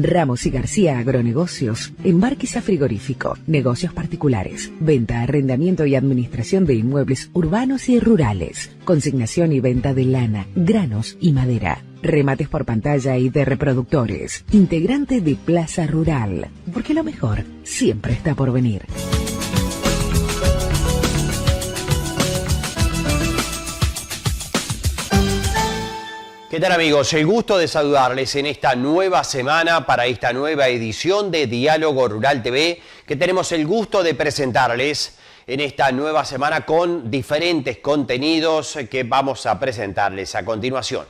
Ramos y García Agronegocios, embarques a frigorífico, negocios particulares, venta, arrendamiento y administración de inmuebles urbanos y rurales, consignación y venta de lana, granos y madera, remates por pantalla y de reproductores, integrante de Plaza Rural, porque lo mejor siempre está por venir. ¿Qué tal, amigos? El gusto de saludarles en esta nueva semana para esta nueva edición de Diálogo Rural TV, que tenemos el gusto de presentarles en esta nueva semana con diferentes contenidos que vamos a presentarles a continuación.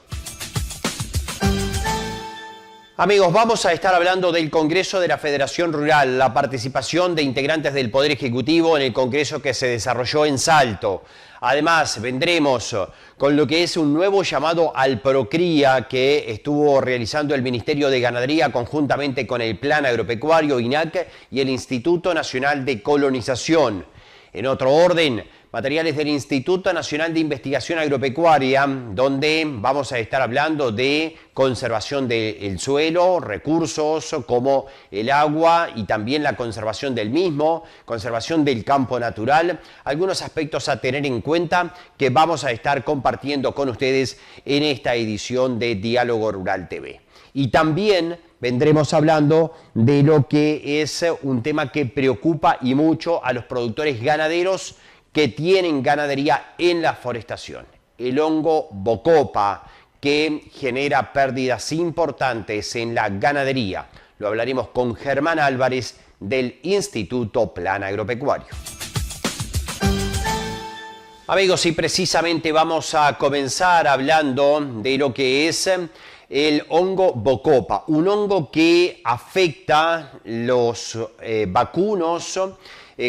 Amigos, vamos a estar hablando del Congreso de la Federación Rural, la participación de integrantes del Poder Ejecutivo en el Congreso que se desarrolló en Salto. Además, vendremos con lo que es un nuevo llamado al Procría que estuvo realizando el Ministerio de Ganadería conjuntamente con el Plan Agropecuario, INAC, y el Instituto Nacional de Colonización. En otro orden, materiales del Instituto Nacional de Investigación Agropecuaria, donde vamos a estar hablando de conservación del suelo, recursos como el agua y también la conservación del mismo, conservación del campo natural, algunos aspectos a tener en cuenta que vamos a estar compartiendo con ustedes en esta edición de Diálogo Rural TV. Y también vendremos hablando de lo que es un tema que preocupa y mucho a los productores ganaderos que tienen ganadería en la forestación, el hongo bocopa, que genera pérdidas importantes en la ganadería. Lo hablaremos con Germán Álvarez del Instituto Plan Agropecuario. Amigos, y precisamente vamos a comenzar hablando de lo que es el hongo bocopa, un hongo que afecta los vacunos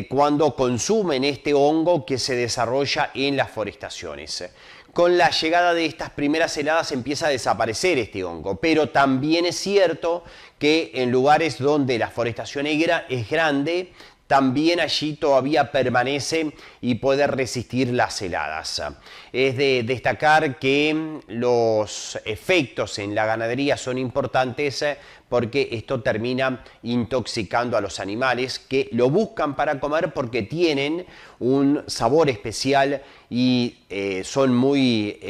cuando consumen este hongo que se desarrolla en las forestaciones. Con la llegada de estas primeras heladas empieza a desaparecer este hongo, pero también es cierto que en lugares donde la forestación es grande, también allí todavía permanece y puede resistir las heladas. Es de destacar que los efectos en la ganadería son importantes porque esto termina intoxicando a los animales que lo buscan para comer porque tienen un sabor especial y son muy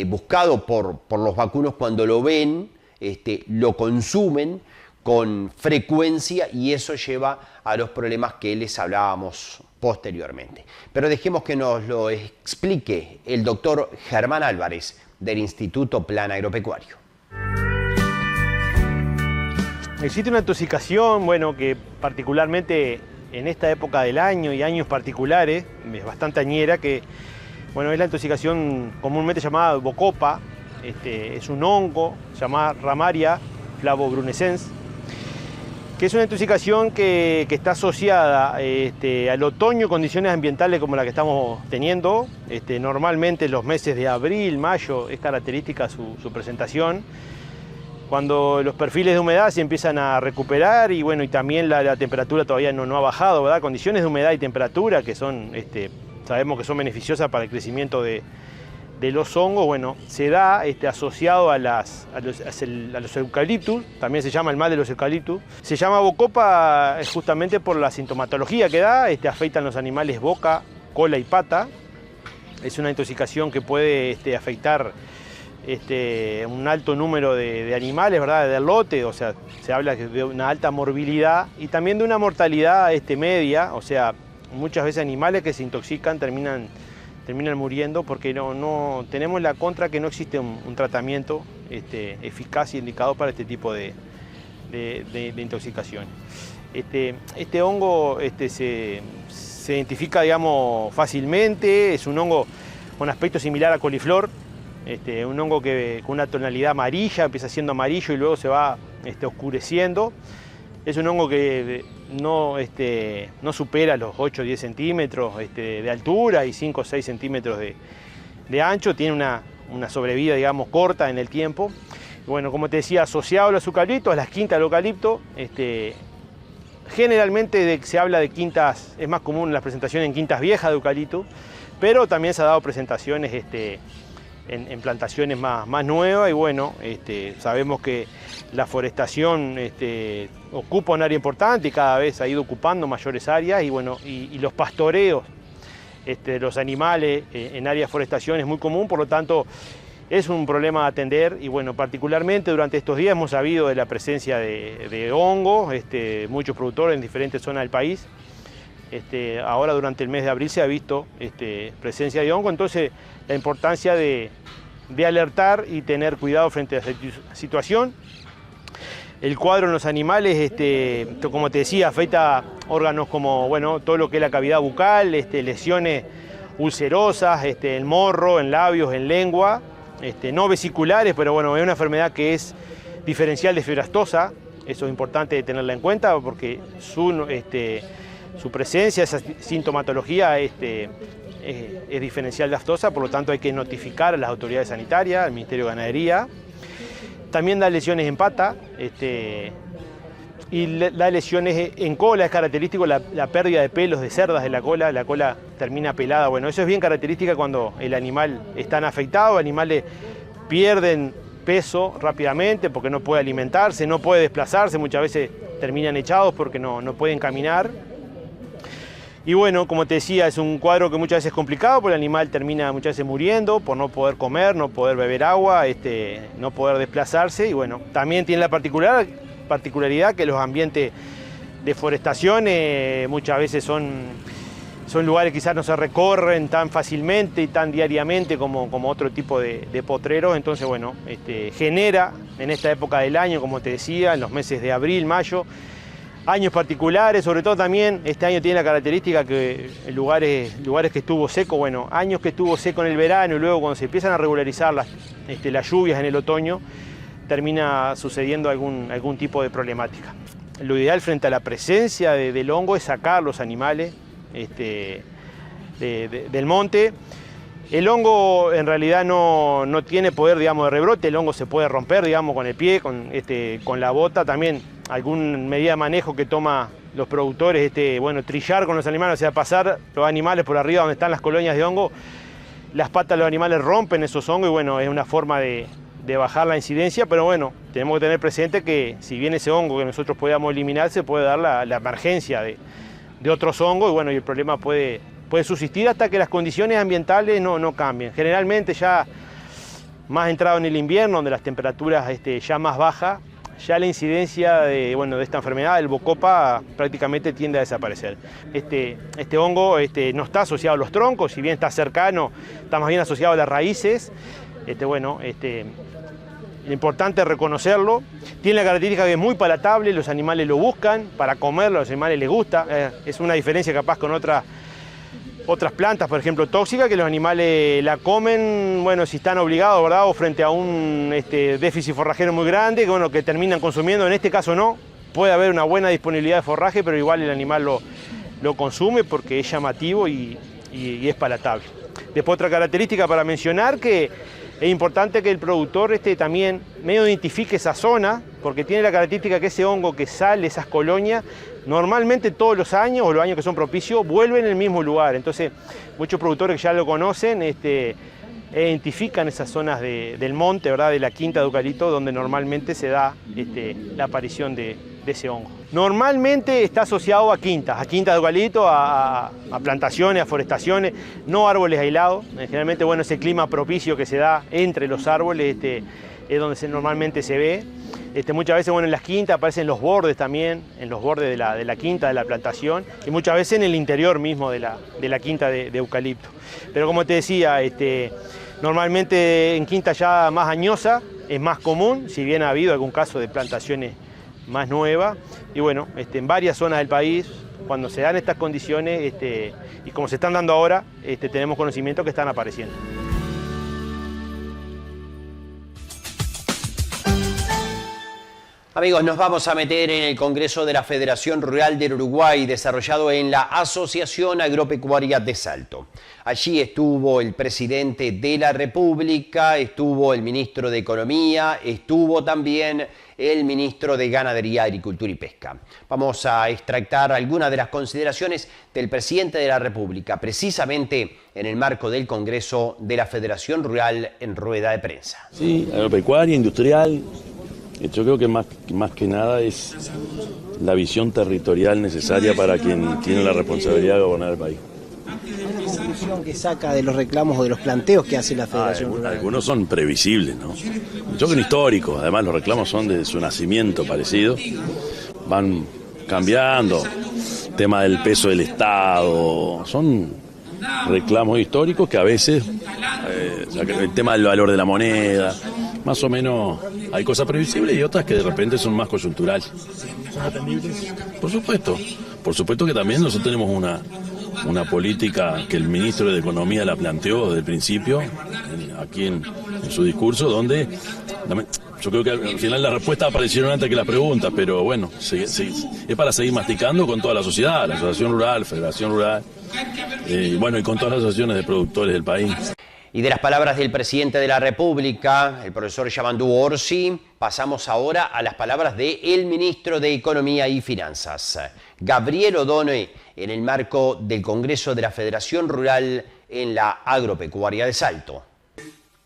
buscados por los vacunos cuando lo ven, lo consumen con frecuencia y eso lleva a los problemas que les hablábamos posteriormente. Pero dejemos que nos lo explique el doctor Germán Álvarez del Instituto Plan Agropecuario. Existe una intoxicación, que particularmente en esta época del año y años particulares, es bastante añera, que es la intoxicación comúnmente llamada bocopa. Es un hongo llamado Ramaria flavobrunescens, que es una intoxicación que está asociada al otoño, condiciones ambientales como la que estamos teniendo. Normalmente en los meses de abril, mayo es característica su presentación, cuando los perfiles de humedad se empiezan a recuperar y también la temperatura todavía no ha bajado, ¿verdad? Condiciones de humedad y temperatura que son, sabemos que son beneficiosas para el crecimiento de los hongos, se da asociado a los eucaliptus, también se llama el mal de los eucaliptus. Se llama bocopa justamente por la sintomatología que da, afectan los animales boca, cola y pata. Es una intoxicación que puede afectar un alto número de animales, ¿verdad? De lote, o sea, se habla de una alta morbilidad y también de una mortalidad media, o sea, muchas veces animales que se intoxican terminan muriendo porque no tenemos la contra que no existe un tratamiento eficaz y indicado para este tipo de intoxicación. Este hongo se identifica, fácilmente. Es un hongo con aspecto similar a coliflor, un hongo que con una tonalidad amarilla, empieza siendo amarillo y luego se va oscureciendo. Es un hongo que no supera los 8 o 10 centímetros de altura y 5 o 6 centímetros de ancho. Tiene una sobrevida, corta en el tiempo. Como te decía, asociado a los eucaliptos, a las quintas del eucalipto, generalmente se habla de quintas, es más común las presentaciones en quintas viejas de eucalipto, pero también se ha dado presentaciones en plantaciones más nuevas y bueno, sabemos que la forestación ocupa un área importante y cada vez ha ido ocupando mayores áreas y bueno, y los pastoreos de los animales en áreas de forestación es muy común, por lo tanto es un problema a atender y bueno, particularmente durante estos días hemos sabido de la presencia de hongos, muchos productores en diferentes zonas del país. Ahora durante el mes de abril se ha visto presencia de hongo, entonces la importancia de alertar y tener cuidado frente a esta situación. El cuadro en los animales, como te decía, afecta órganos como bueno, todo lo que es la cavidad bucal, lesiones ulcerosas, el morro, en labios, en lengua, no vesiculares, pero bueno, es una enfermedad que es diferencial de fiebre aftosa. Eso es importante tenerla en cuenta porque su presencia, esa sintomatología es diferencial de aftosa, por lo tanto hay que notificar a las autoridades sanitarias, al Ministerio de Ganadería. También da lesiones en pata y da lesiones en cola, es característico la pérdida de pelos de cerdas de la cola termina pelada. Bueno, eso es bien característica cuando el animal está afectado, animales pierden peso rápidamente porque no puede alimentarse, no puede desplazarse, muchas veces terminan echados porque no pueden caminar. Y bueno, como te decía, es un cuadro que muchas veces es complicado porque el animal termina muchas veces muriendo por no poder comer, no poder beber agua, no poder desplazarse. Y bueno, también tiene la particularidad que los ambientes de forestación muchas veces son lugares que quizás no se recorren tan fácilmente y tan diariamente como otro tipo de potreros. Entonces, bueno, genera en esta época del año, como te decía, en los meses de abril, mayo, años particulares, sobre todo también este año tiene la característica que en lugares que estuvo seco, bueno, años que estuvo seco en el verano y luego cuando se empiezan a regularizar las lluvias en el otoño, termina sucediendo algún tipo de problemática. Lo ideal frente a la presencia del hongo es sacar los animales del monte. El hongo en realidad no tiene poder, digamos, de rebrote, el hongo se puede romper, digamos, con el pie, con la bota, también alguna medida de manejo que toma los productores, bueno, trillar con los animales, o sea, pasar los animales por arriba donde están las colonias de hongo, las patas de los animales rompen esos hongos y bueno, es una forma de bajar la incidencia, pero bueno, tenemos que tener presente que si bien ese hongo que nosotros podamos eliminar, se puede dar la emergencia de otros hongos y bueno, y el problema puede subsistir hasta que las condiciones ambientales no cambien. Generalmente ya más entrado en el invierno, donde las temperaturas ya más bajas, ya la incidencia de esta enfermedad, el bocopa, prácticamente tiende a desaparecer. Este hongo no está asociado a los troncos, si bien está cercano, está más bien asociado a las raíces. Lo importante es reconocerlo. Tiene la característica que es muy palatable, los animales lo buscan para comerlo, a los animales les gusta. Es una diferencia capaz con otras plantas, por ejemplo, tóxicas, que los animales la comen, bueno, si están obligados, ¿verdad? O frente a un déficit forrajero muy grande, que terminan consumiendo. En este caso no, puede haber una buena disponibilidad de forraje, pero igual el animal lo consume porque es llamativo y es palatable. Después otra característica para mencionar que es importante que el productor también medio identifique esa zona, porque tiene la característica que ese hongo que sale, esas colonias, normalmente todos los años, o los años que son propicios, vuelven en el mismo lugar. Entonces, muchos productores que ya lo conocen, identifican esas zonas del monte, ¿verdad? De la quinta de eucalipto, donde normalmente se da la aparición de ese hongo. Normalmente está asociado a quintas de eucalipto, a plantaciones, a forestaciones, no árboles aislados. Generalmente, bueno, ese clima propicio que se da entre los árboles es donde normalmente se ve. Muchas veces, bueno, en las quintas aparecen los bordes también, en los bordes de la quinta, de la plantación, y muchas veces en el interior mismo de la quinta de eucalipto. Pero como te decía, normalmente en quinta ya más añosa es más común, si bien ha habido algún caso de plantaciones más nuevas, y bueno, en varias zonas del país, cuando se dan estas condiciones, y como se están dando ahora, tenemos conocimiento que están apareciendo. Amigos, nos vamos a meter en el Congreso de la Federación Rural del Uruguay, desarrollado en la Asociación Agropecuaria de Salto. Allí estuvo el presidente de la República, estuvo el ministro de Economía, estuvo también el ministro de Ganadería, Agricultura y Pesca. Vamos a extractar algunas de las consideraciones del presidente de la República, precisamente en el marco del Congreso de la Federación Rural en rueda de prensa. Sí, agropecuaria, industrial. Yo creo que más que nada es la visión territorial necesaria para quien tiene la responsabilidad de gobernar el país. ¿Qué conclusión que saca de los reclamos o de los planteos que hace la Federación Rural? Algunos son previsibles, ¿no? Yo creo que históricos, además los reclamos son desde su nacimiento parecido, van cambiando, tema del peso del Estado, son reclamos históricos que a veces, el tema del valor de la moneda, más o menos hay cosas previsibles y otras que de repente son más coyunturales. ¿Son atendibles? Por supuesto que también nosotros tenemos una política que el ministro de Economía la planteó desde el principio, aquí en su discurso, donde yo creo que al final las respuestas aparecieron antes que las preguntas, pero bueno, es para seguir masticando con toda la sociedad, la Asociación Rural, Federación Rural, y con todas las asociaciones de productores del país. Y de las palabras del presidente de la República, el profesor Yamandú Orsi, pasamos ahora a las palabras del ministro de Economía y Finanzas, Gabriel O'Donnell, en el marco del Congreso de la Federación Rural en la Agropecuaria de Salto.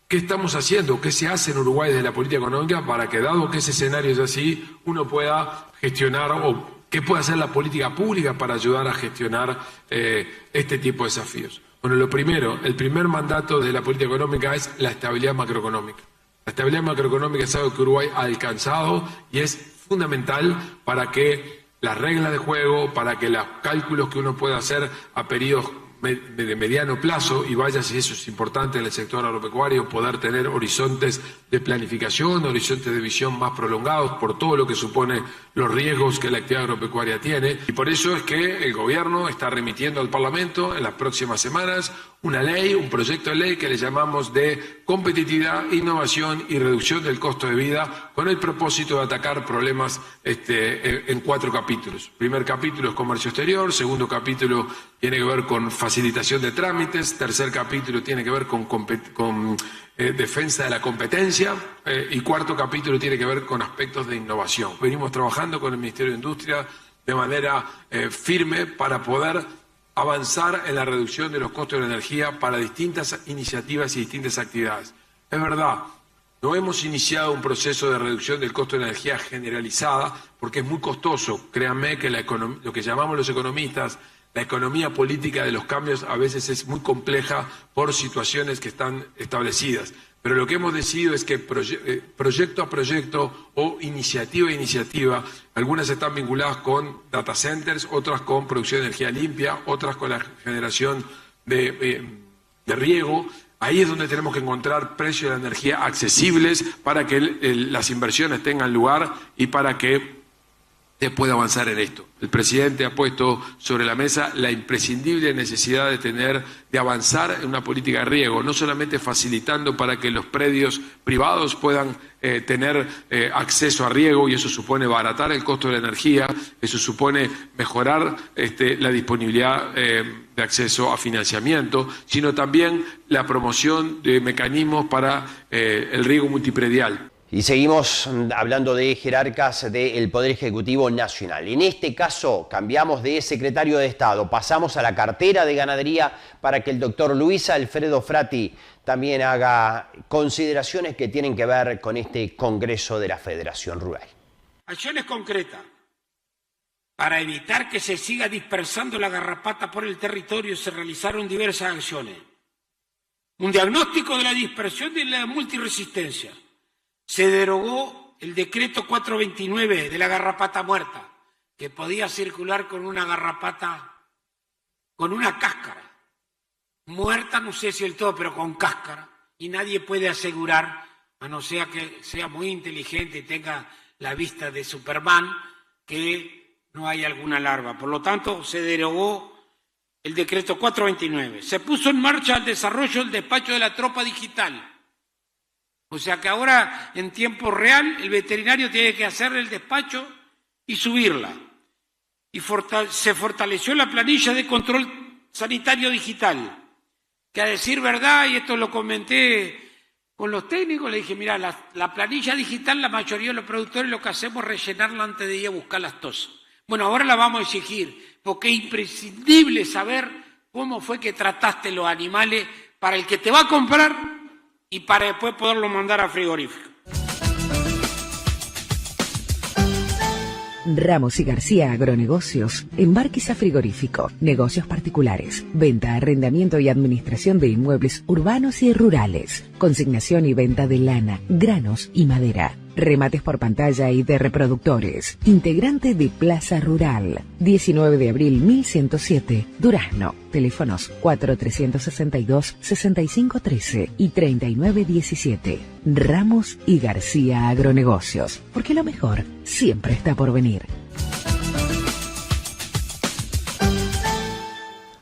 ¿Qué estamos haciendo? ¿Qué se hace en Uruguay desde la política económica para que, dado que ese escenario es así, uno pueda gestionar o qué puede hacer la política pública para ayudar a gestionar este tipo de desafíos? Bueno, lo primero, el primer mandato de la política económica es la estabilidad macroeconómica. La estabilidad macroeconómica es algo que Uruguay ha alcanzado y es fundamental para que las reglas de juego, para que los cálculos que uno pueda hacer a periodos de mediano plazo, y vaya si eso es importante en el sector agropecuario, poder tener horizontes de planificación, horizontes de visión más prolongados por todo lo que supone los riesgos que la actividad agropecuaria tiene. Y por eso es que el gobierno está remitiendo al Parlamento en las próximas semanas una ley, un proyecto de ley que le llamamos de competitividad, innovación y reducción del costo de vida, con el propósito de atacar problemas en 4 capítulos. Primer capítulo es comercio exterior, segundo capítulo tiene que ver con facilitación de trámites, tercer capítulo tiene que ver con defensa de la competencia y cuarto capítulo tiene que ver con aspectos de innovación. Venimos trabajando con el Ministerio de Industria de manera firme para poder avanzar en la reducción de los costos de la energía para distintas iniciativas y distintas actividades. Es verdad, no hemos iniciado un proceso de reducción del costo de la energía generalizada porque es muy costoso. Créanme que lo que llamamos los economistas, la economía política de los cambios a veces es muy compleja por situaciones que están establecidas. Pero lo que hemos decidido es que proyecto a proyecto o iniciativa a iniciativa, algunas están vinculadas con data centers, otras con producción de energía limpia, otras con la generación de riego. Ahí es donde tenemos que encontrar precios de la energía accesibles para que las inversiones tengan lugar y para que se pueda avanzar en esto. El presidente ha puesto sobre la mesa la imprescindible necesidad de avanzar en una política de riego, no solamente facilitando para que los predios privados puedan tener acceso a riego, y eso supone baratar el costo de la energía, eso supone mejorar la disponibilidad de acceso a financiamiento, sino también la promoción de mecanismos para el riego multipredial. Y seguimos hablando de jerarcas del Poder Ejecutivo Nacional. En este caso cambiamos de secretario de Estado, pasamos a la cartera de Ganadería para que el doctor Luis Alfredo Frati también haga consideraciones que tienen que ver con este Congreso de la Federación Rural. Acciones concretas para evitar que se siga dispersando la garrapata por el territorio se realizaron diversas acciones. Un diagnóstico de la dispersión y la multiresistencia. Se derogó el decreto 429 de la garrapata muerta, que podía circular con una garrapata, con una cáscara. Muerta, no sé si el todo, pero con cáscara. Y nadie puede asegurar, a no ser que sea muy inteligente y tenga la vista de Superman, que no hay alguna larva. Por lo tanto, se derogó el decreto 429. Se puso en marcha el desarrollo del despacho de la tropa digital, O sea que ahora en tiempo real el veterinario tiene que hacer el despacho y subirla. Y se fortaleció la planilla de control sanitario digital, que a decir verdad, y esto lo comenté con los técnicos, le dije, mira, la planilla digital, la mayoría de los productores lo que hacemos es rellenarla antes de ir a buscar las tosas. Bueno, ahora la vamos a exigir, porque es imprescindible saber cómo fue que trataste los animales para el que te va a comprar y para después poderlo mandar a frigorífico. Ramos y García Agronegocios, Embarques a Frigorífico, negocios particulares, venta, arrendamiento y administración de inmuebles urbanos y rurales, consignación y venta de lana, granos y madera, remates por pantalla y de reproductores, integrante de Plaza Rural, 19 de abril 1107, Durazno, teléfonos 4362-6513 y 3917. Ramos y García Agronegocios, porque lo mejor siempre está por venir.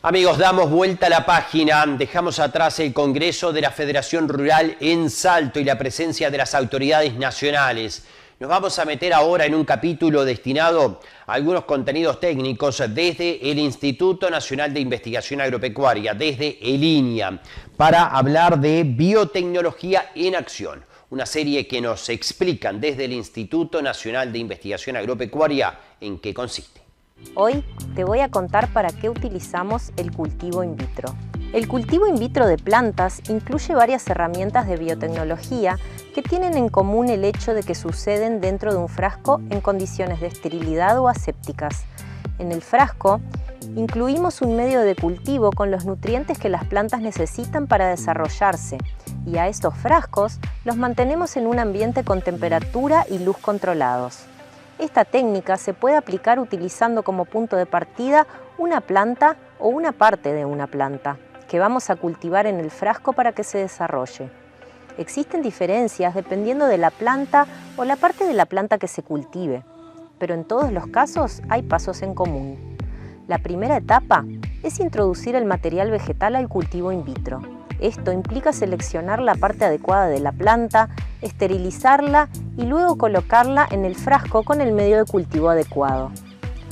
Amigos, damos vuelta a la página, dejamos atrás el Congreso de la Federación Rural en Salto y la presencia de las autoridades nacionales. Nos vamos a meter ahora en un capítulo destinado a algunos contenidos técnicos desde el Instituto Nacional de Investigación Agropecuaria, desde el INIA, para hablar de biotecnología en acción. Una serie que nos explican desde el Instituto Nacional de Investigación Agropecuaria en qué consiste. Hoy te voy a contar para qué utilizamos el cultivo in vitro. El cultivo in vitro de plantas incluye varias herramientas de biotecnología que tienen en común el hecho de que suceden dentro de un frasco en condiciones de esterilidad o asépticas. En el frasco incluimos un medio de cultivo con los nutrientes que las plantas necesitan para desarrollarse, y a estos frascos los mantenemos en un ambiente con temperatura y luz controlados. Esta técnica se puede aplicar utilizando como punto de partida una planta o una parte de una planta que vamos a cultivar en el frasco para que se desarrolle. Existen diferencias dependiendo de la planta o la parte de la planta que se cultive, pero en todos los casos hay pasos en común. La primera etapa es introducir el material vegetal al cultivo in vitro. Esto implica seleccionar la parte adecuada de la planta, esterilizarla y luego colocarla en el frasco con el medio de cultivo adecuado.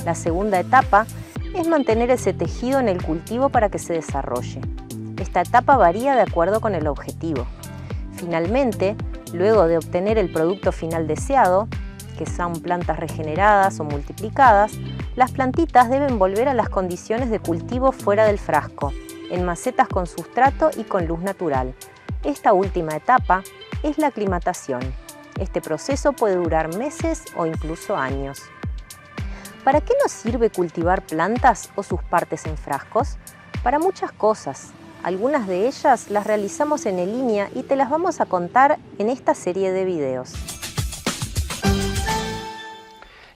La segunda etapa es mantener ese tejido en el cultivo para que se desarrolle. Esta etapa varía de acuerdo con el objetivo. Finalmente, luego de obtener el producto final deseado, que son plantas regeneradas o multiplicadas, las plantitas deben volver a las condiciones de cultivo fuera del frasco, en macetas con sustrato y con luz natural. Esta última etapa es la aclimatación. Este proceso puede durar meses o incluso años. ¿Para qué nos sirve cultivar plantas o sus partes en frascos? Para muchas cosas. Algunas de ellas las realizamos en el INIA y te las vamos a contar en esta serie de videos.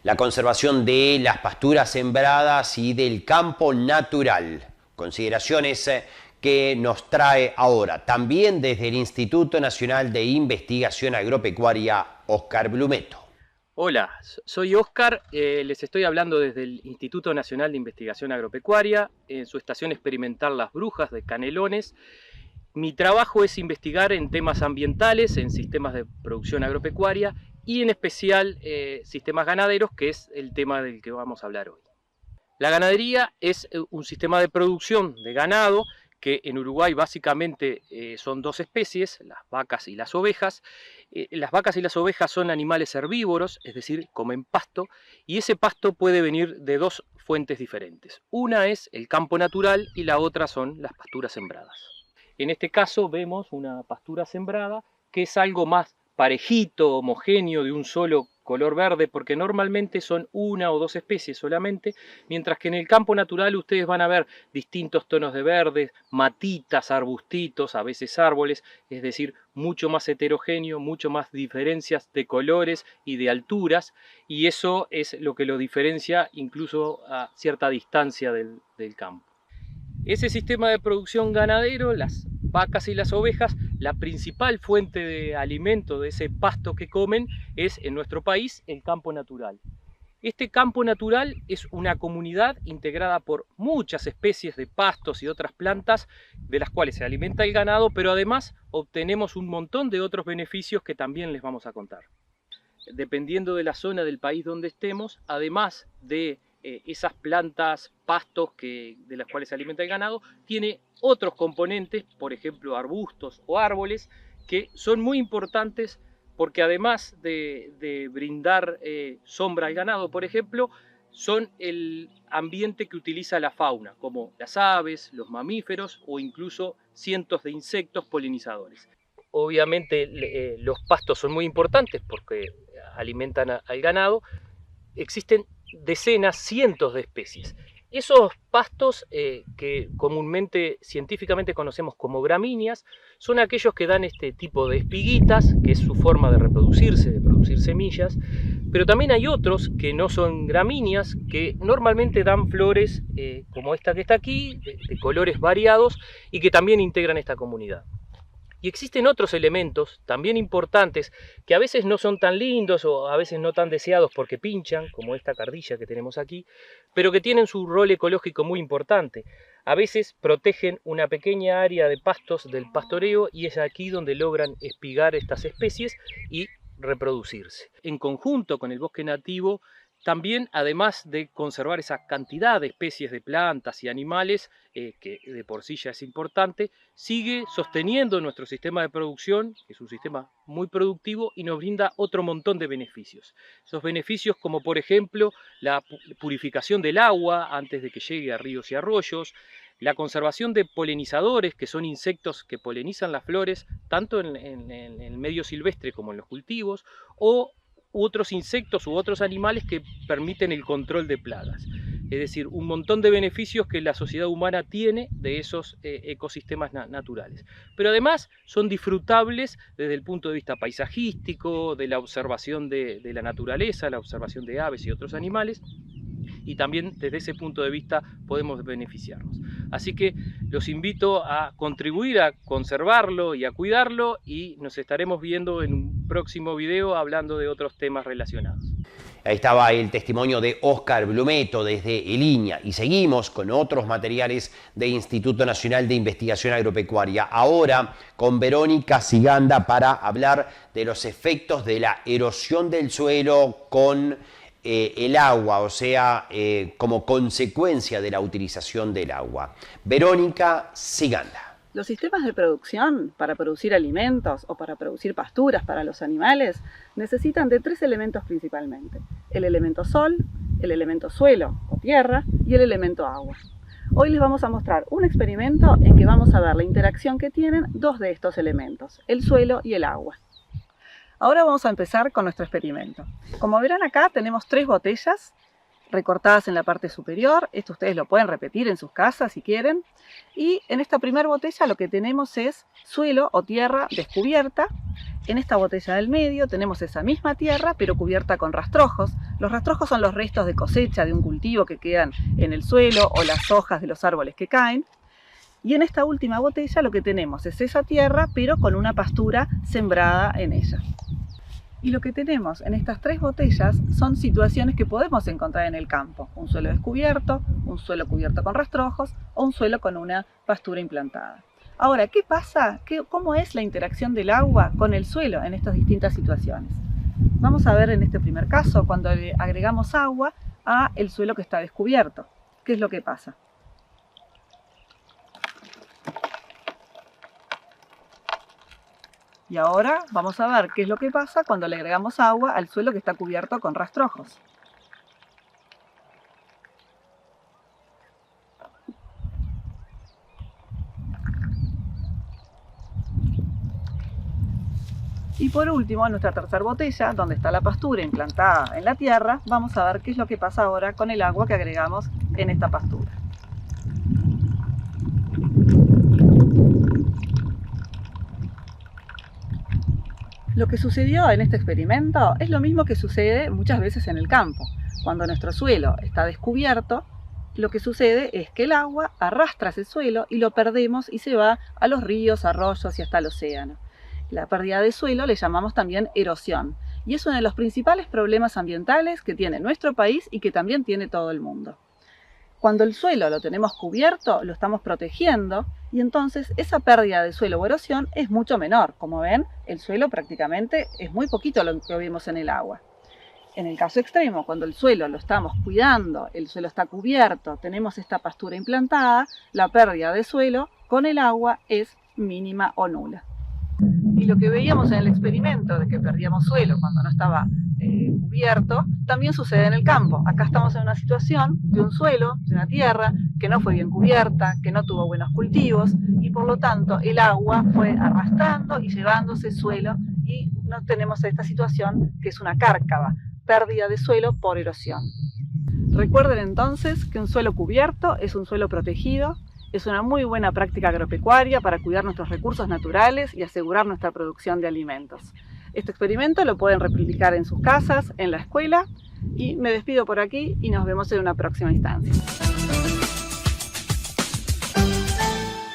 La conservación de las pasturas sembradas y del campo natural. Consideraciones que nos trae ahora, también desde el Instituto Nacional de Investigación Agropecuaria, Óscar Blumeto. Hola, soy Óscar, les estoy hablando desde el Instituto Nacional de Investigación Agropecuaria, en su estación experimental Las Brujas de Canelones. Mi trabajo es investigar en temas ambientales, en sistemas de producción agropecuaria y en especial sistemas ganaderos, que es el tema del que vamos a hablar hoy. La ganadería es un sistema de producción de ganado que en Uruguay básicamente son dos especies, las vacas y las ovejas. Las vacas y las ovejas son animales herbívoros, es decir, comen pasto, y ese pasto puede venir de dos fuentes diferentes. Una es el campo natural y la otra son las pasturas sembradas. En este caso vemos una pastura sembrada que es algo más parejito, homogéneo, de un solo color verde, porque normalmente son una o dos especies solamente, mientras que en el campo natural ustedes van a ver distintos tonos de verde, matitas, arbustitos, a veces árboles, es decir, mucho más heterogéneo, mucho más diferencias de colores y de alturas, y eso es lo que lo diferencia incluso a cierta distancia del campo. Ese sistema de producción ganadero, las vacas y las ovejas, la principal fuente de alimento de ese pasto que comen es en nuestro país el campo natural. Este campo natural es una comunidad integrada por muchas especies de pastos y otras plantas de las cuales se alimenta el ganado, pero además obtenemos un montón de otros beneficios que también les vamos a contar. Dependiendo de la zona del país donde estemos, además de esas plantas, pastos de las cuales se alimenta el ganado, tiene otros componentes, por ejemplo arbustos o árboles, que son muy importantes porque además de brindar sombra al ganado, por ejemplo, son el ambiente que utiliza la fauna, como las aves, los mamíferos o incluso cientos de insectos polinizadores. Obviamente los pastos son muy importantes porque alimentan al ganado. Existen decenas, cientos de especies. Esos pastos que comúnmente científicamente conocemos como gramíneas son aquellos que dan este tipo de espiguitas, que es su forma de reproducirse, de producir semillas, pero también hay otros que no son gramíneas, que normalmente dan flores como esta que está aquí, de colores variados y que también integran esta comunidad. Y existen otros elementos también importantes que a veces no son tan lindos o a veces no tan deseados porque pinchan, como esta cardilla que tenemos aquí, pero que tienen su rol ecológico muy importante. A veces protegen una pequeña área de pastos del pastoreo y es aquí donde logran espigar estas especies y reproducirse. En conjunto con el bosque nativo, también, además de conservar esa cantidad de especies de plantas y animales, que de por sí ya es importante, sigue sosteniendo nuestro sistema de producción, que es un sistema muy productivo y nos brinda otro montón de beneficios. Esos beneficios como por ejemplo la purificación del agua antes de que llegue a ríos y arroyos, la conservación de polinizadores, que son insectos que polinizan las flores, tanto en el medio silvestre como en los cultivos, o otros insectos u otros animales que permiten el control de plagas. Es decir, un montón de beneficios que la sociedad humana tiene de esos ecosistemas naturales. Pero además son disfrutables desde el punto de vista paisajístico, de la observación de la naturaleza, la observación de aves y otros animales, y también desde ese punto de vista podemos beneficiarnos. Así que los invito a contribuir a conservarlo y a cuidarlo y nos estaremos viendo en un próximo video hablando de otros temas relacionados. Ahí estaba el testimonio de Óscar Blumeto desde Eliña y seguimos con otros materiales del Instituto Nacional de Investigación Agropecuaria. Ahora con Verónica Siganda para hablar de los efectos de la erosión del suelo con el agua, o sea, como consecuencia de la utilización del agua. Verónica Siganda. Los sistemas de producción para producir alimentos o para producir pasturas para los animales necesitan de tres elementos principalmente: el elemento sol, el elemento suelo o tierra y el elemento agua. Hoy les vamos a mostrar un experimento en que vamos a ver la interacción que tienen dos de estos elementos, el suelo y el agua. Ahora vamos a empezar con nuestro experimento. Como verán acá tenemos tres botellas recortadas en la parte superior. Esto ustedes lo pueden repetir en sus casas si quieren. Y en esta primera botella lo que tenemos es suelo o tierra descubierta. En esta botella del medio tenemos esa misma tierra pero cubierta con rastrojos. Los rastrojos son los restos de cosecha de un cultivo que quedan en el suelo o las hojas de los árboles que caen. Y en esta última botella lo que tenemos es esa tierra pero con una pastura sembrada en ella. Y lo que tenemos en estas tres botellas son situaciones que podemos encontrar en el campo: un suelo descubierto, un suelo cubierto con rastrojos o un suelo con una pastura implantada. Ahora, ¿qué pasa? ¿Cómo es la interacción del agua con el suelo en estas distintas situaciones? Vamos a ver en este primer caso, cuando le agregamos agua a el suelo que está descubierto. ¿Qué es lo que pasa? Y ahora vamos a ver qué es lo que pasa cuando le agregamos agua al suelo que está cubierto con rastrojos. Y por último, en nuestra tercera botella, donde está la pastura implantada en la tierra, vamos a ver qué es lo que pasa ahora con el agua que agregamos en esta pastura. Lo que sucedió en este experimento es lo mismo que sucede muchas veces en el campo. Cuando nuestro suelo está descubierto, lo que sucede es que el agua arrastra ese suelo y lo perdemos y se va a los ríos, arroyos y hasta el océano. La pérdida de suelo le llamamos también erosión. y es uno de los principales problemas ambientales que tiene nuestro país y que también tiene todo el mundo. Cuando el suelo lo tenemos cubierto, lo estamos protegiendo y entonces esa pérdida de suelo o erosión es mucho menor. Como ven, el suelo prácticamente es muy poquito lo que vemos en el agua. En el caso extremo, cuando el suelo lo estamos cuidando, el suelo está cubierto, tenemos esta pastura implantada, la pérdida de suelo con el agua es mínima o nula. Y lo que veíamos en el experimento de que perdíamos suelo cuando no estaba cubierto, también sucede en el campo. Acá estamos en una situación de un suelo, de una tierra que no fue bien cubierta, que no tuvo buenos cultivos y por lo tanto el agua fue arrastrando y llevándose suelo y no tenemos esta situación que es una cárcava, pérdida de suelo por erosión. Recuerden entonces que un suelo cubierto es un suelo protegido. Es una muy buena práctica agropecuaria para cuidar nuestros recursos naturales y asegurar nuestra producción de alimentos. Este experimento lo pueden replicar en sus casas, en la escuela, y me despido por aquí y nos vemos en una próxima instancia.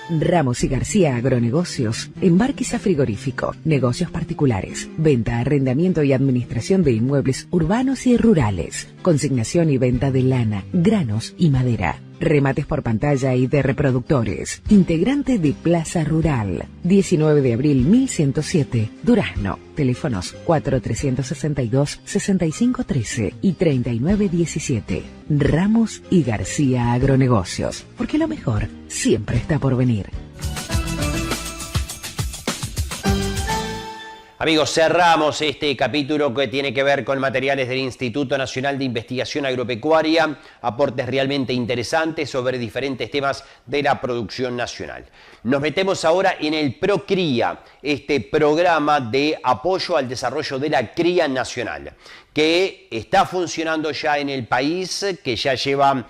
Ramos y García Agronegocios, Embarquiza Frigorífico, negocios particulares, venta, arrendamiento y administración de inmuebles urbanos y rurales, consignación y venta de lana, granos y madera, remates por pantalla y de reproductores, integrante de Plaza Rural, 19 de abril 1107, Durazno, teléfonos 4362-6513 y 3917. Ramos y García Agronegocios, porque lo mejor siempre está por venir. Amigos, cerramos este capítulo que tiene que ver con materiales del Instituto Nacional de Investigación Agropecuaria, aportes realmente interesantes sobre diferentes temas de la producción nacional. Nos metemos ahora en el ProCría, este programa de apoyo al desarrollo de la cría nacional, que está funcionando ya en el país, que ya lleva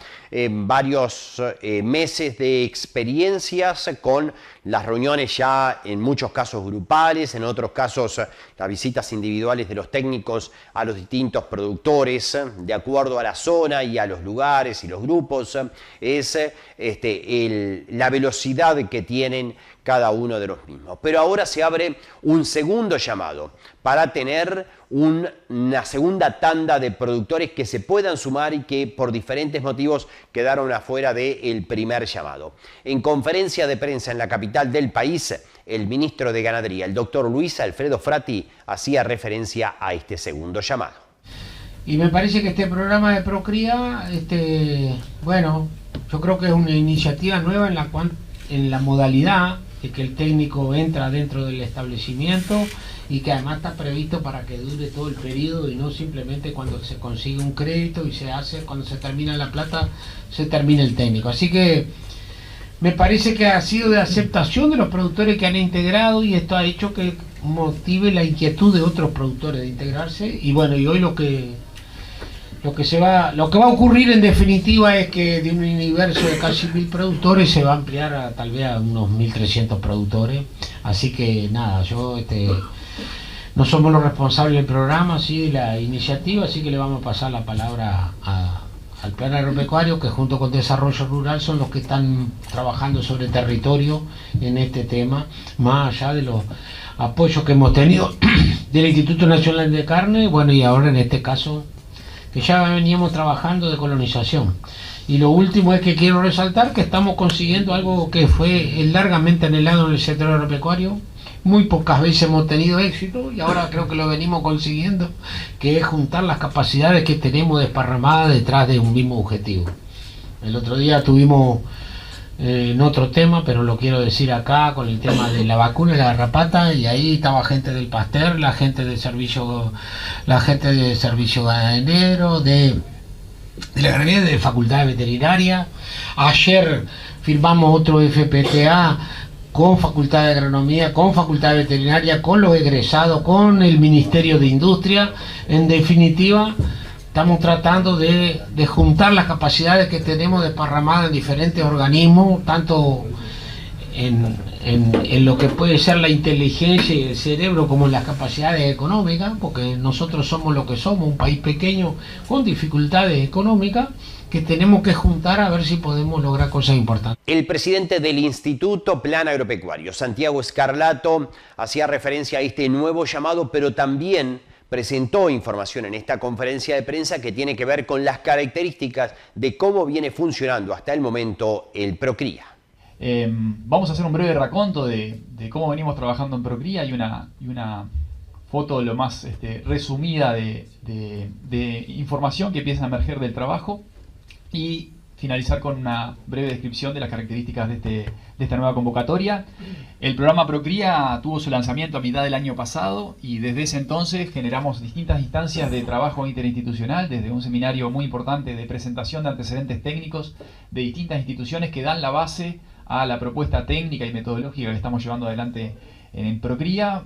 varios meses de experiencias con las reuniones ya en muchos casos grupales, en otros casos las visitas individuales de los técnicos a los distintos productores, de acuerdo a la zona y a los lugares y los grupos, es la velocidad que tienen cada uno de los mismos. Pero ahora se abre un segundo llamado para tener una segunda tanda de productores que se puedan sumar y que por diferentes motivos quedaron afuera del primer llamado. En conferencia de prensa en la capital del país, el ministro de Ganadería, el doctor Luis Alfredo Frati, hacía referencia a este segundo llamado. Y me parece que este programa de ProCría, bueno, yo creo que es una iniciativa nueva en la modalidad de que el técnico entra dentro del establecimiento y que además está previsto para que dure todo el periodo y no simplemente cuando se consigue un crédito y se hace, cuando se termina la plata, se termina el técnico. Así que me parece que ha sido de aceptación de los productores que han integrado y esto ha hecho que motive la inquietud de otros productores de integrarse. Y bueno, y hoy lo que va a ocurrir en definitiva es que de un universo de casi 1000 productores se va a ampliar tal vez a unos 1300 productores. Así que nada, no somos los responsables del programa, sí, de la iniciativa, así que le vamos a pasar la palabra al Plan Agropecuario, que junto con Desarrollo Rural son los que están trabajando sobre el territorio en este tema, más allá de los apoyos que hemos tenido del Instituto Nacional de Carne, bueno, y ahora en este caso que ya veníamos trabajando de colonización. Y lo último es que quiero resaltar que estamos consiguiendo algo que fue largamente anhelado en el sector agropecuario. Muy pocas veces hemos tenido éxito y ahora creo que lo venimos consiguiendo, que es juntar las capacidades que tenemos desparramadas detrás de un mismo objetivo. El otro día tuvimos en otro tema, pero lo quiero decir acá, con el tema de la vacuna y la garrapata, y ahí estaba gente del Pasteur, la gente de servicio ganadero, de la ganadería, de facultad veterinaria. Ayer firmamos otro FPTA con facultad de agronomía, con facultad veterinaria, con los egresados, con el Ministerio de Industria. En definitiva, estamos tratando de juntar las capacidades que tenemos desparramadas en diferentes organismos, tanto en lo que puede ser la inteligencia y el cerebro como en las capacidades económicas, porque nosotros somos lo que somos, un país pequeño con dificultades económicas que tenemos que juntar a ver si podemos lograr cosas importantes. El presidente del Instituto Plan Agropecuario, Santiago Scarlato, hacía referencia a este nuevo llamado, pero también presentó información en esta conferencia de prensa que tiene que ver con las características de cómo viene funcionando hasta el momento el Procría. Vamos a hacer un breve raconto de cómo venimos trabajando en Procría y una foto lo más resumida de información que empieza a emerger del trabajo, y finalizar con una breve descripción de las características de esta nueva convocatoria. El programa Procría tuvo su lanzamiento a mitad del año pasado y desde ese entonces generamos distintas instancias de trabajo interinstitucional, desde un seminario muy importante de presentación de antecedentes técnicos de distintas instituciones que dan la base a la propuesta técnica y metodológica que estamos llevando adelante en Procría.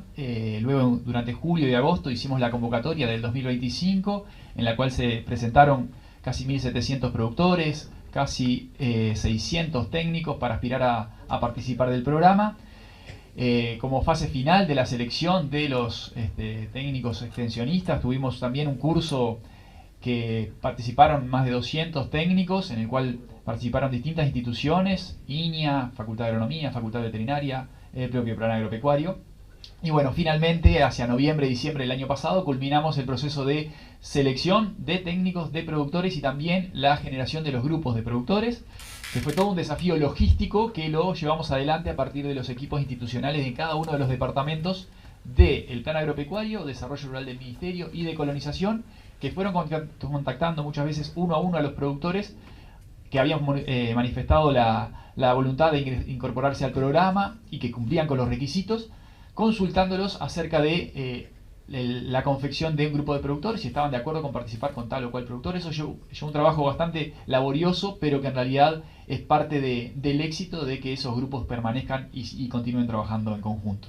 Luego, durante julio y agosto, hicimos la convocatoria del 2025, en la cual se presentaron casi 1.700 productores, casi 600 técnicos para aspirar a participar del programa. Como fase final de la selección de los técnicos extensionistas, tuvimos también un curso que participaron más de 200 técnicos, en el cual participaron distintas instituciones, INIA, Facultad de Agronomía, Facultad Veterinaria, el propio Plan Agropecuario. Y bueno, finalmente, hacia noviembre, diciembre del año pasado, culminamos el proceso de selección de técnicos, de productores y también la generación de los grupos de productores, que fue todo un desafío logístico que lo llevamos adelante a partir de los equipos institucionales de cada uno de los departamentos del Plan Agropecuario, Desarrollo Rural del Ministerio y de Colonización, que fueron contactando muchas veces uno a uno a los productores que habían manifestado la voluntad de incorporarse al programa y que cumplían con los requisitos, consultándolos acerca de la confección de un grupo de productores, si estaban de acuerdo con participar con tal o cual productor. Eso llevó un trabajo bastante laborioso, pero que en realidad es parte del éxito de que esos grupos permanezcan y continúen trabajando en conjunto.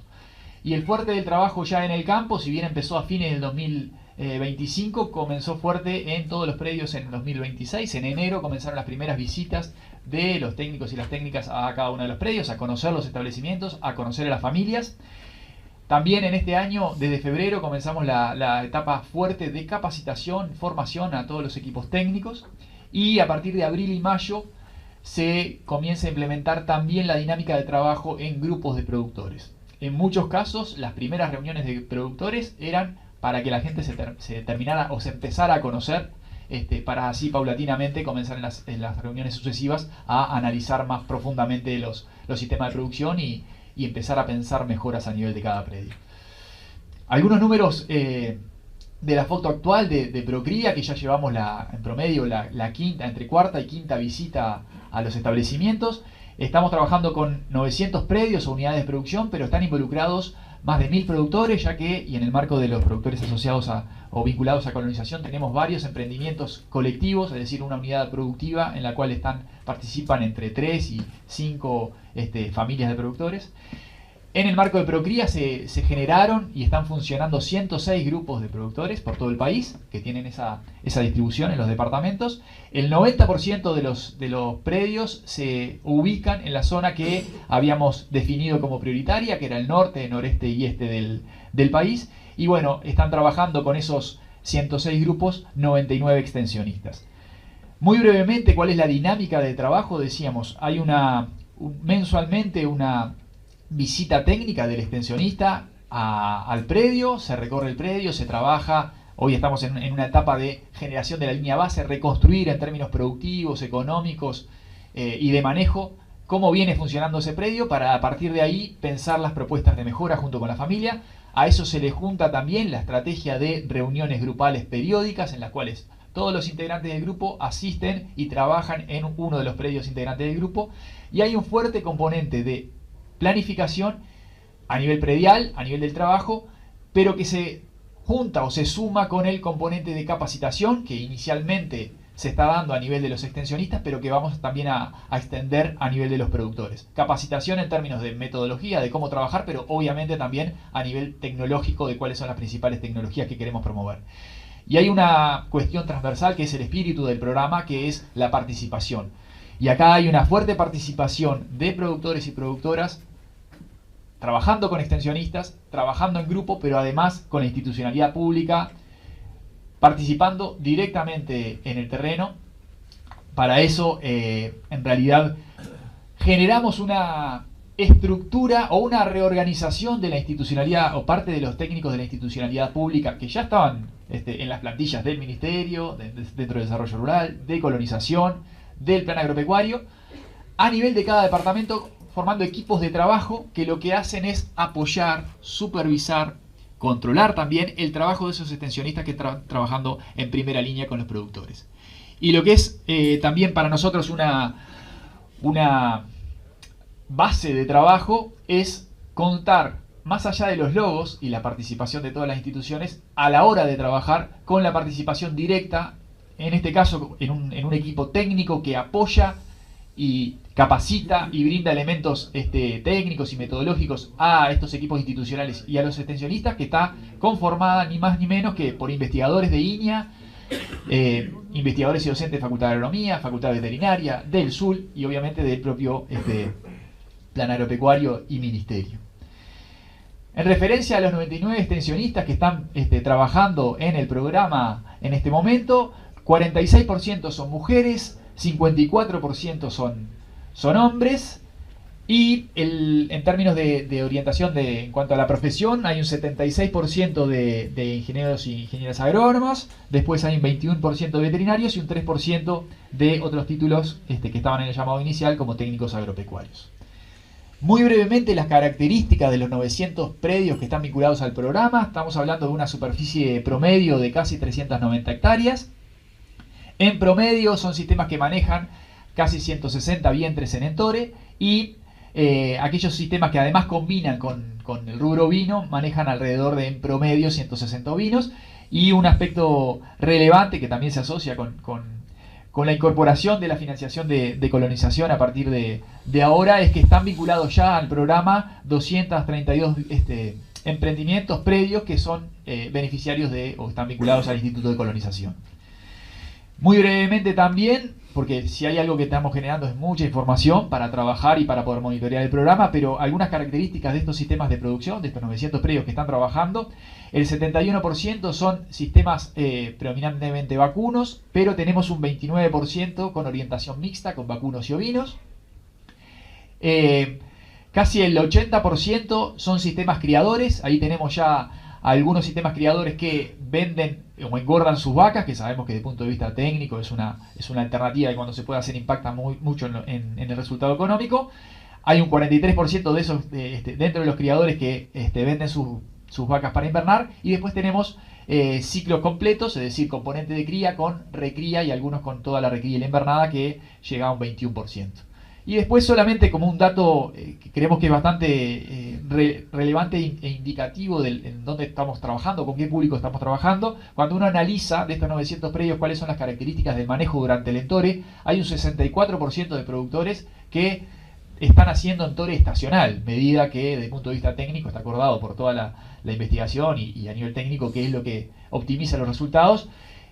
Y el fuerte del trabajo ya en el campo, si bien empezó a fines del 2025, comenzó fuerte en todos los predios en el 2026. En enero comenzaron las primeras visitas de los técnicos y las técnicas a cada uno de los predios, a conocer los establecimientos, a conocer a las familias. También en este año, desde febrero, comenzamos la etapa fuerte de capacitación, formación a todos los equipos técnicos, y a partir de abril y mayo se comienza a implementar también la dinámica de trabajo en grupos de productores. En muchos casos, las primeras reuniones de productores eran para que la gente se terminara o se empezara a conocer, para así paulatinamente comenzar en las reuniones sucesivas a analizar más profundamente los sistemas de producción y empezar a pensar mejoras a nivel de cada predio. Algunos números de la foto actual de Procría, que ya llevamos en promedio la quinta, entre cuarta y quinta visita a los establecimientos. Estamos trabajando con 900 predios o unidades de producción, pero están involucrados más de 1000 productores, ya que, y en el marco de los productores asociados o vinculados a colonización, tenemos varios emprendimientos colectivos, es decir, una unidad productiva en la cual participan entre 3 y 5 familias de productores. En el marco de Procría se generaron y están funcionando 106 grupos de productores por todo el país, que tienen esa distribución en los departamentos. El 90% de los predios se ubican en la zona que habíamos definido como prioritaria, que era el norte, noreste y este del país. Y bueno, están trabajando con esos 106 grupos 99 extensionistas. Muy brevemente, ¿cuál es la dinámica de trabajo? Decíamos, hay mensualmente una visita técnica del extensionista al predio, se recorre el predio, se trabaja. Hoy estamos en una etapa de generación de la línea base, reconstruir en términos productivos, económicos y de manejo cómo viene funcionando ese predio, para a partir de ahí pensar las propuestas de mejora junto con la familia. A eso se le junta también la estrategia de reuniones grupales periódicas, en las cuales todos los integrantes del grupo asisten y trabajan en uno de los predios integrantes del grupo. Y hay un fuerte componente de planificación a nivel predial, a nivel del trabajo, pero que se junta o se suma con el componente de capacitación que inicialmente se está dando a nivel de los extensionistas, pero que vamos también a extender a nivel de los productores. Capacitación en términos de metodología, de cómo trabajar, pero obviamente también a nivel tecnológico, de cuáles son las principales tecnologías que queremos promover. Y hay una cuestión transversal que es el espíritu del programa, que es la participación. Y acá hay una fuerte participación de productores y productoras trabajando con extensionistas, trabajando en grupo, pero además con la institucionalidad pública, participando directamente en el terreno. Para eso, en realidad, generamos una estructura o una reorganización de la institucionalidad o parte de los técnicos de la institucionalidad pública que ya estaban en las plantillas del Ministerio, dentro del Desarrollo Rural, de Colonización, del Plan Agropecuario, a nivel de cada departamento, formando equipos de trabajo que lo que hacen es apoyar, supervisar, controlar también el trabajo de esos extensionistas que están trabajando en primera línea con los productores. Y lo que es también para nosotros una base de trabajo es contar, más allá de los logos y la participación de todas las instituciones, a la hora de trabajar con la participación directa, en este caso en un equipo técnico que apoya y capacita y brinda elementos técnicos y metodológicos a estos equipos institucionales y a los extensionistas, que está conformada ni más ni menos que por investigadores de INIA, investigadores y docentes de Facultad de Agronomía, Facultad Veterinaria, del SUL y obviamente del propio Plan Agropecuario y Ministerio. En referencia a los 99 extensionistas que están trabajando en el programa en este momento, 46% son mujeres, 54% son hombres, y en términos de orientación en cuanto a la profesión, hay un 76% de ingenieros y ingenieras agrónomos, después hay un 21% de veterinarios y un 3% de otros títulos que estaban en el llamado inicial como técnicos agropecuarios. Muy brevemente, las características de los 900 predios que están vinculados al programa. Estamos hablando de una superficie promedio de casi 390 hectáreas. En promedio son sistemas que manejan casi 160 vientres en Entore, y aquellos sistemas que además combinan con el rubro vino manejan alrededor de, en promedio, 160 ovinos. Y un aspecto relevante que también se asocia con la incorporación de la financiación de colonización a partir de ahora es que están vinculados ya al programa 232 emprendimientos predios que son beneficiarios o están vinculados al Instituto de Colonización. Muy brevemente también, porque si hay algo que estamos generando es mucha información para trabajar y para poder monitorear el programa, pero algunas características de estos sistemas de producción, de estos 900 predios que están trabajando: el 71% son sistemas predominantemente vacunos, pero tenemos un 29% con orientación mixta, con vacunos y ovinos. Casi el 80% son sistemas criadores. Ahí tenemos ya algunos sistemas criadores que venden o engordan sus vacas, que sabemos que desde el punto de vista técnico es una alternativa y cuando se puede hacer impacta mucho en el resultado económico. Hay un 43% de esos dentro de los criadores que venden sus vacas para invernar, y después tenemos ciclos completos, es decir, componente de cría con recría y algunos con toda la recría y la invernada, que llega a un 21%. Y después, solamente como un dato que creemos que es bastante relevante e indicativo en dónde estamos trabajando, con qué público estamos trabajando, cuando uno analiza de estos 900 predios cuáles son las características del manejo durante el Entore, hay un 64% de productores que están haciendo Entore estacional, medida que desde el punto de vista técnico está acordado por toda la investigación y a nivel técnico que es lo que optimiza los resultados.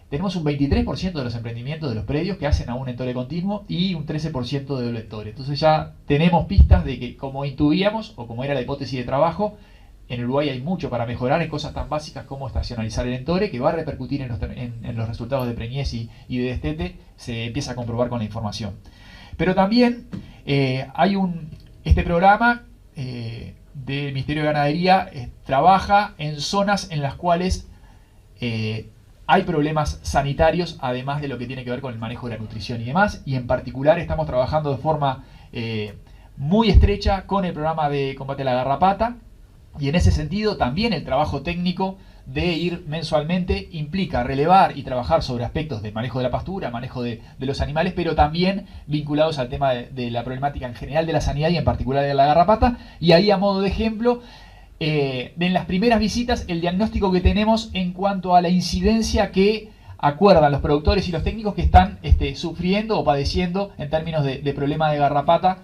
Tenemos un 23% de los emprendimientos de los predios que hacen aún Entore continuo y un 13% de doble Entore. Entonces ya tenemos pistas de que, como intuíamos o como era la hipótesis de trabajo, en Uruguay hay mucho para mejorar en cosas tan básicas como estacionalizar el Entore, que va a repercutir en los resultados de preñez y de destete. Se empieza a comprobar con la información. Pero también hay este programa del Ministerio de Ganadería trabaja en zonas en las cuales hay problemas sanitarios, además de lo que tiene que ver con el manejo de la nutrición y demás, y en particular estamos trabajando de forma muy estrecha con el programa de combate a la garrapata, y en ese sentido también el trabajo técnico de ir mensualmente implica relevar y trabajar sobre aspectos del manejo de la pastura, manejo de los animales, pero también vinculados al tema de la problemática en general de la sanidad y en particular de la garrapata. Y ahí, a modo de ejemplo, en las primeras visitas, el diagnóstico que tenemos en cuanto a la incidencia que acuerdan los productores y los técnicos que están sufriendo o padeciendo en términos de problema de garrapata,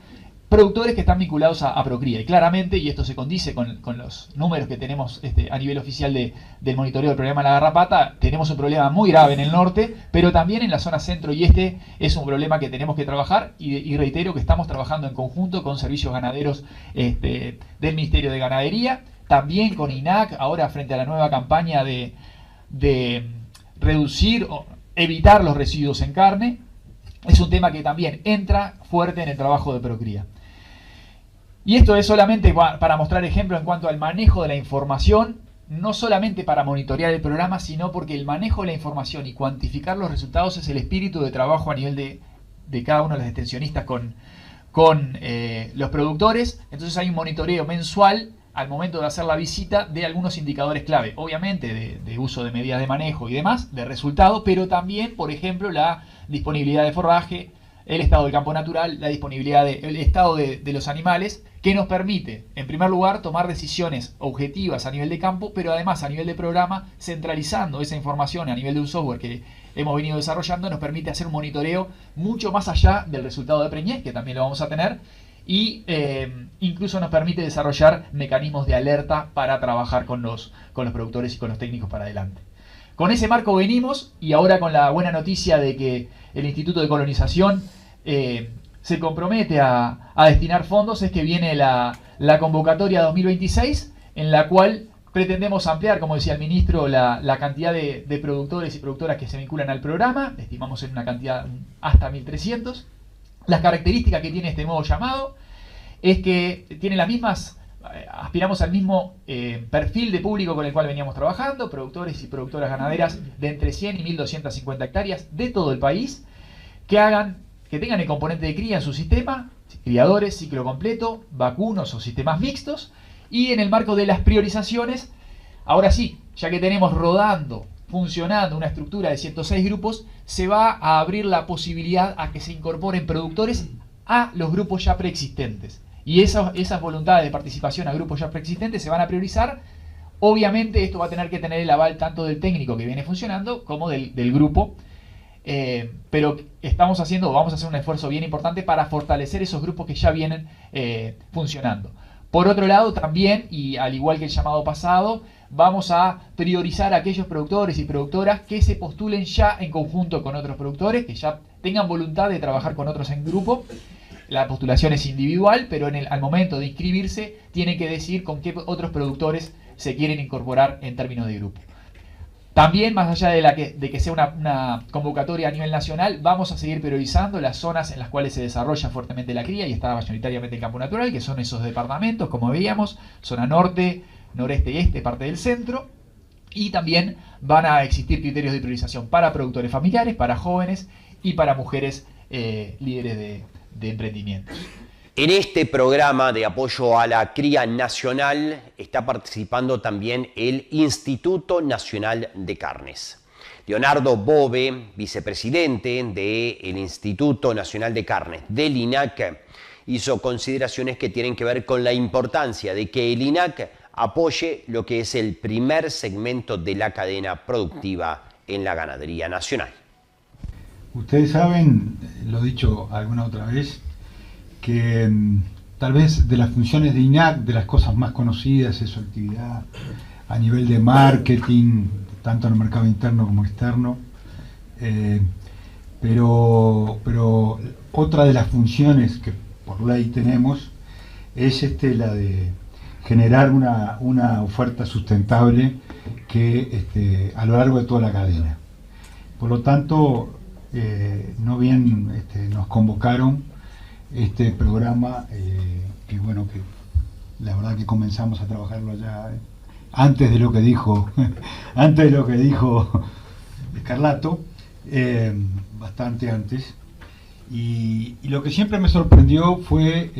productores que están vinculados a Procría. Y claramente, y esto se condice con los números que tenemos a nivel oficial del monitoreo del problema de la garrapata, tenemos un problema muy grave en el norte, pero también en la zona centro y este es un problema que tenemos que trabajar, y reitero que estamos trabajando en conjunto con servicios ganaderos del Ministerio de Ganadería, también con INAC, ahora frente a la nueva campaña de reducir o evitar los residuos en carne. Es un tema que también entra fuerte en el trabajo de Procría. Y esto es solamente para mostrar ejemplo en cuanto al manejo de la información, no solamente para monitorear el programa, sino porque el manejo de la información y cuantificar los resultados es el espíritu de trabajo a nivel de cada uno de los extensionistas con los productores. Entonces hay un monitoreo mensual al momento de hacer la visita de algunos indicadores clave, obviamente de uso de medidas de manejo y demás, de resultado, pero también, por ejemplo, la disponibilidad de forraje, el estado del campo natural, la disponibilidad el estado de los animales, que nos permite, en primer lugar, tomar decisiones objetivas a nivel de campo, pero además a nivel de programa, centralizando esa información a nivel de un software que hemos venido desarrollando, nos permite hacer un monitoreo mucho más allá del resultado de preñez, que también lo vamos a tener, y incluso nos permite desarrollar mecanismos de alerta para trabajar con los productores y con los técnicos para adelante. Con ese marco venimos, y ahora con la buena noticia de que el Instituto de Colonización se compromete a destinar fondos, es que viene la convocatoria 2026, en la cual pretendemos ampliar, como decía el ministro, la cantidad de productores y productoras que se vinculan al programa. Estimamos en una cantidad hasta 1.300. Las características que tiene este nuevo llamado es que tiene las mismas, aspiramos al mismo perfil de público con el cual veníamos trabajando, productores y productoras ganaderas de entre 100 y 1.250 hectáreas de todo el país, que tengan el componente de cría en su sistema, criadores, ciclo completo, vacunos o sistemas mixtos, y en el marco de las priorizaciones, ahora sí, ya que tenemos funcionando una estructura de 106 grupos, se va a abrir la posibilidad a que se incorporen productores a los grupos ya preexistentes. Y esas voluntades de participación a grupos ya preexistentes se van a priorizar. Obviamente esto va a tener que tener el aval tanto del técnico que viene funcionando como del grupo. Pero vamos a hacer un esfuerzo bien importante para fortalecer esos grupos que ya vienen funcionando. Por otro lado también, y al igual que el llamado pasado, vamos a priorizar a aquellos productores y productoras que se postulen ya en conjunto con otros productores, que ya tengan voluntad de trabajar con otros en grupo. La postulación es individual, pero al momento de inscribirse tienen que decir con qué otros productores se quieren incorporar en términos de grupo. También, más allá de que sea una convocatoria a nivel nacional, vamos a seguir priorizando las zonas en las cuales se desarrolla fuertemente la cría y está mayoritariamente el campo natural, que son esos departamentos, como veíamos, zona norte, noreste y este, parte del centro. Y también van a existir criterios de priorización para productores familiares, para jóvenes y para mujeres líderes de emprendimientos. En este programa de apoyo a la cría nacional está participando también el Instituto Nacional de Carnes. Leonardo Bove, vicepresidente del Instituto Nacional de Carnes del INAC, hizo consideraciones que tienen que ver con la importancia de que el INAC apoye lo que es el primer segmento de la cadena productiva en la ganadería nacional. Ustedes saben, lo he dicho alguna otra vez, que tal vez de las funciones de INAC, de las cosas más conocidas es su actividad a nivel de marketing, tanto en el mercado interno como externo, pero otra de las funciones que por ley tenemos es la de generar una oferta sustentable que a lo largo de toda la cadena. Por lo tanto, no bien nos convocaron este programa, que bueno, que la verdad que comenzamos a trabajarlo ya antes de lo que dijo Escarlato, bastante antes, y lo que siempre me sorprendió fue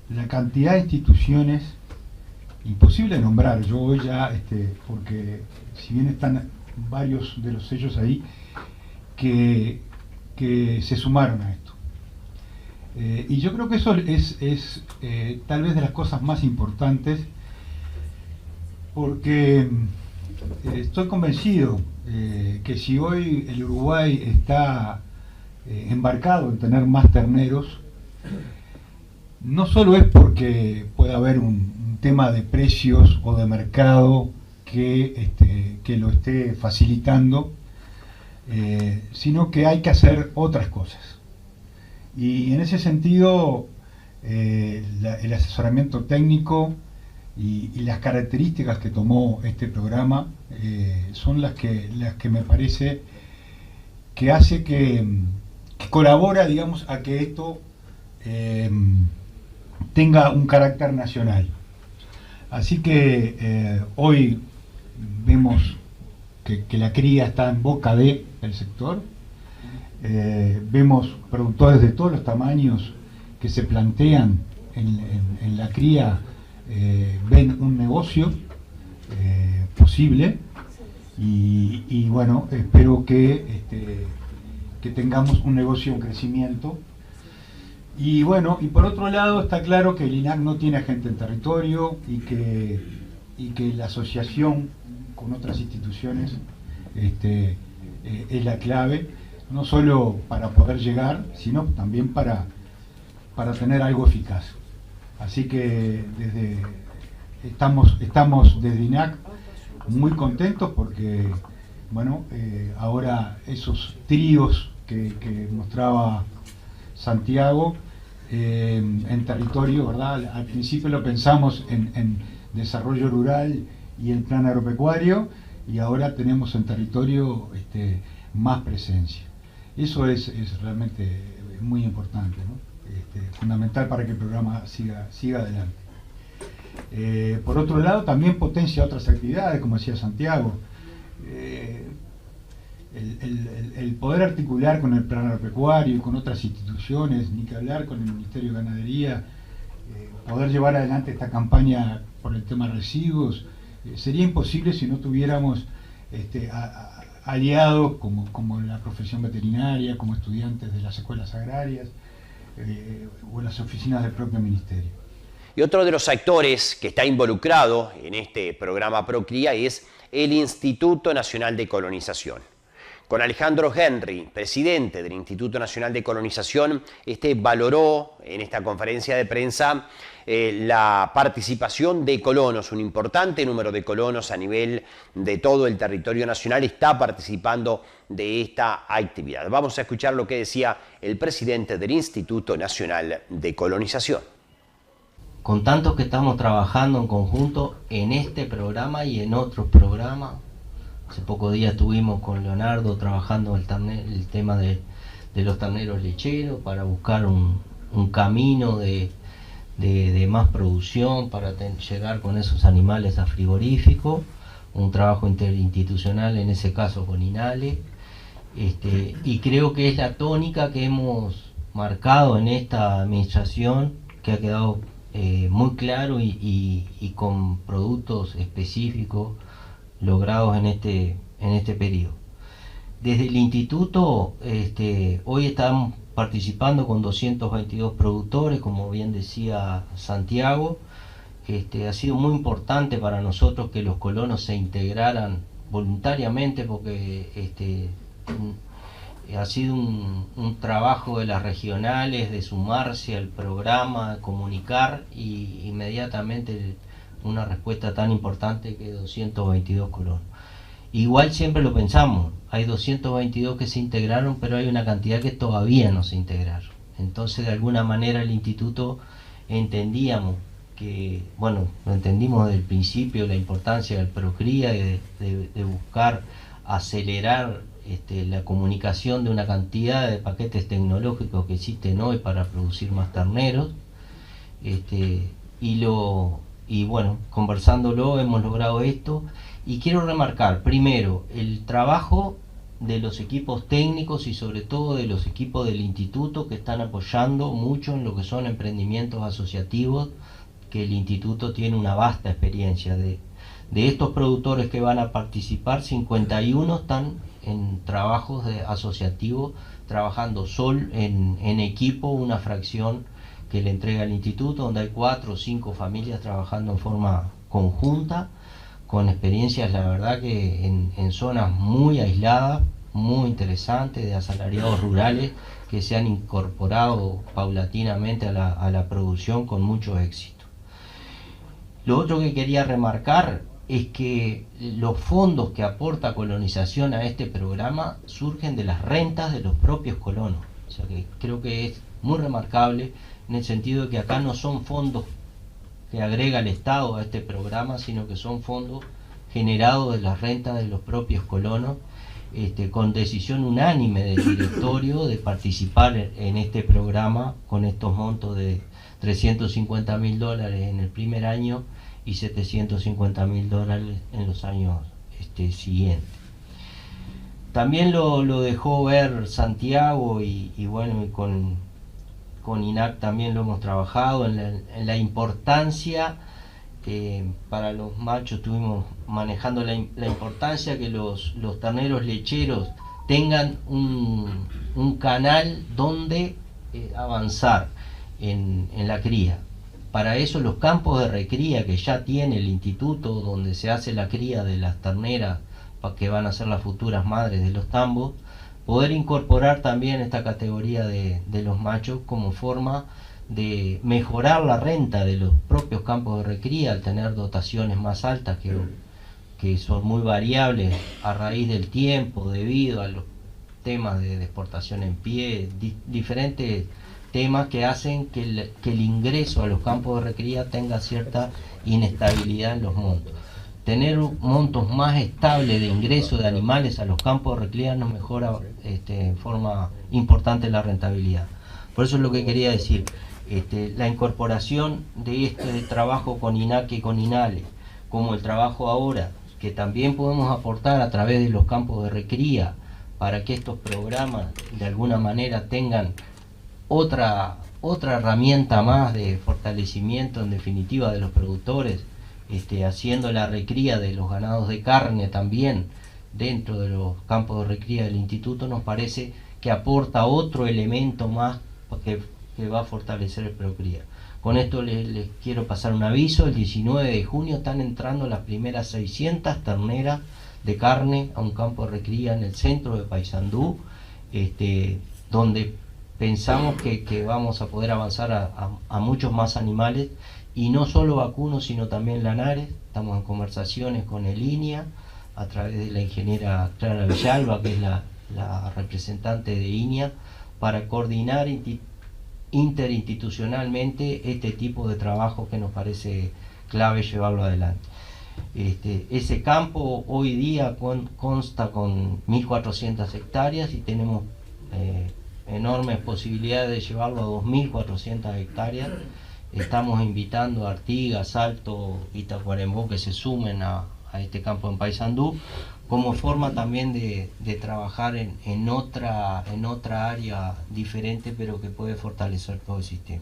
la cantidad de instituciones, imposible de nombrar, yo hoy ya, porque si bien están varios de los sellos ahí, que se sumaron a esto. Y yo creo que eso es tal vez de las cosas más importantes, porque estoy convencido que si hoy el Uruguay está embarcado en tener más terneros, no solo es porque pueda haber un tema de precios o de mercado que lo esté facilitando, sino que hay que hacer otras cosas. Y en ese sentido, el asesoramiento técnico y las características que tomó este programa son las que me parece que hace que colabora, digamos, a que esto tenga un carácter nacional. Así que hoy vemos que la cría está en boca del sector. Vemos productores de todos los tamaños que se plantean en la cría, ven un negocio posible y bueno, espero que tengamos un negocio en crecimiento. Y bueno, y por otro lado está claro que el INAC no tiene agente en territorio y que la asociación con otras instituciones es la clave, no solo para poder llegar, sino también para tener algo eficaz. Así que estamos desde INAC muy contentos porque, bueno, ahora esos tríos que mostraba Santiago en territorio, ¿verdad? Al principio lo pensamos en desarrollo rural y el plan agropecuario, y ahora tenemos en territorio más presencia. Eso es realmente muy importante, ¿no? Fundamental para que el programa siga adelante. Por otro lado, también potencia otras actividades, como decía Santiago. El poder articular con el plan agropecuario y con otras instituciones, ni que hablar con el Ministerio de Ganadería, poder llevar adelante esta campaña por el tema de residuos, sería imposible si no tuviéramos aliados como la profesión veterinaria, como estudiantes de las escuelas agrarias o en las oficinas del propio ministerio. Y otro de los actores que está involucrado en este programa Procría es el Instituto Nacional de Colonización. Con Alejandro Henry, presidente del Instituto Nacional de Colonización, valoró en esta conferencia de prensa la participación de colonos. Un importante número de colonos a nivel de todo el territorio nacional está participando de esta actividad. Vamos a escuchar lo que decía el presidente del Instituto Nacional de Colonización. Con tantos que estamos trabajando en conjunto en este programa y en otros programas. Hace pocos días estuvimos con Leonardo trabajando el tema de los terneros lecheros para buscar un camino de más producción para llegar con esos animales a frigorífico, un trabajo interinstitucional en ese caso con INALE, y creo que es la tónica que hemos marcado en esta administración, que ha quedado muy claro y con productos específicos logrados en este periodo. Desde el instituto hoy estamos participando con 222 productores, como bien decía Santiago. Ha sido muy importante para nosotros que los colonos se integraran voluntariamente, porque ha sido un trabajo de las regionales de sumarse al programa, comunicar y inmediatamente una respuesta tan importante que 222 colonos. Igual siempre lo pensamos, hay 222 que se integraron, pero hay una cantidad que todavía no se integraron. Entonces, de alguna manera, el instituto entendíamos que, bueno, lo entendimos desde el principio, la importancia del Procría y de buscar acelerar la comunicación de una cantidad de paquetes tecnológicos que existen hoy para producir más terneros. Y bueno, conversándolo hemos logrado esto, y quiero remarcar primero el trabajo de los equipos técnicos y sobre todo de los equipos del instituto, que están apoyando mucho en lo que son emprendimientos asociativos, que el instituto tiene una vasta experiencia. De estos productores que van a participar, 51 están en trabajos asociativos, trabajando en equipo, una fracción que le entrega el instituto, donde hay 4 o 5 familias trabajando en forma conjunta, con experiencias, la verdad, que en zonas muy aisladas, muy interesantes, de asalariados rurales que se han incorporado paulatinamente a la producción con mucho éxito. Lo otro que quería remarcar es que los fondos que aporta Colonización a este programa surgen de las rentas de los propios colonos. O sea que creo que es muy remarcable, en el sentido de que acá no son fondos que agrega el Estado a este programa, sino que son fondos generados de las rentas de los propios colonos, con decisión unánime del directorio de participar en este programa con estos montos de $350.000 en el primer año y $750.000 en los años siguientes. También lo dejó ver Santiago y bueno, con INAC también lo hemos trabajado en la importancia. Para los machos estuvimos manejando la importancia que los terneros lecheros tengan un canal donde avanzar en la cría. Para eso los campos de recría que ya tiene el instituto, donde se hace la cría de las terneras que van a ser las futuras madres de los tambos, poder incorporar también esta categoría de los machos como forma de mejorar la renta de los propios campos de recría al tener dotaciones más altas que son muy variables a raíz del tiempo debido a los temas de exportación en pie, diferentes temas que hacen que el ingreso a los campos de recría tenga cierta inestabilidad en los montos. Tener montos más estables de ingreso de animales a los campos de recría nos mejora en forma importante la rentabilidad. Por eso es lo que quería decir. La incorporación de este trabajo con INAC y con INALE, como el trabajo ahora, que también podemos aportar a través de los campos de recría para que estos programas de alguna manera tengan otra herramienta más de fortalecimiento en definitiva de los productores, haciendo la recría de los ganados de carne también dentro de los campos de recría del instituto, nos parece que aporta otro elemento más que va a fortalecer el procría. Con esto les quiero pasar un aviso. El 19 de junio están entrando las primeras 600 terneras de carne a un campo de recría en el centro de Paysandú, donde pensamos que vamos a poder avanzar a muchos más animales, y no solo vacunos sino también lanares. Estamos en conversaciones con el INIA a través de la ingeniera Clara Villalba, que es la representante de INIA, para coordinar interinstitucionalmente este tipo de trabajo que nos parece clave llevarlo adelante. Ese campo hoy día consta con 1.400 hectáreas y tenemos enormes posibilidades de llevarlo a 2.400 hectáreas. Estamos invitando a Artigas, Salto y Tacuarembó que se sumen a este campo en Paysandú, como forma también de trabajar en otra área diferente, pero que puede fortalecer todo el sistema.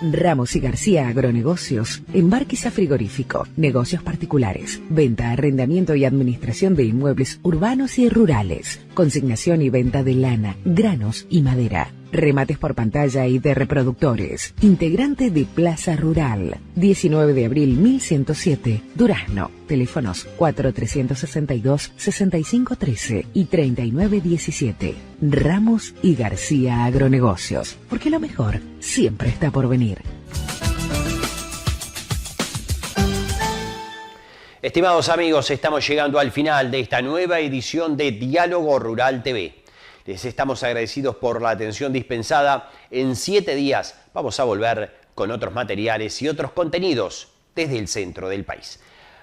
Ramos y García Agronegocios, embarques a frigorífico, negocios particulares, venta, arrendamiento y administración de inmuebles urbanos y rurales, consignación y venta de lana, granos y madera, remates por pantalla y de reproductores, integrante de Plaza Rural, 19 de abril 1107, Durazno, teléfonos 4362-6513 y 3917. Ramos y García Agronegocios, porque lo mejor siempre está por venir. Estimados amigos, estamos llegando al final de esta nueva edición de Diálogo Rural TV. Les estamos agradecidos por la atención dispensada. En 7 días vamos a volver con otros materiales y otros contenidos desde el centro del país.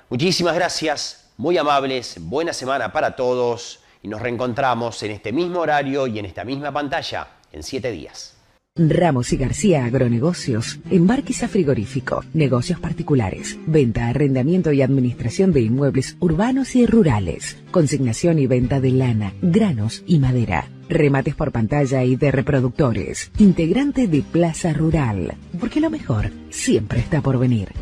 Muchísimas gracias, muy amables, buena semana para todos y nos reencontramos en este mismo horario y en esta misma pantalla en 7 días. Ramos y García Agronegocios, embarques a frigorífico, negocios particulares, venta, arrendamiento y administración de inmuebles urbanos y rurales, consignación y venta de lana, granos y madera, remates por pantalla y de reproductores, integrante de Plaza Rural, porque lo mejor siempre está por venir.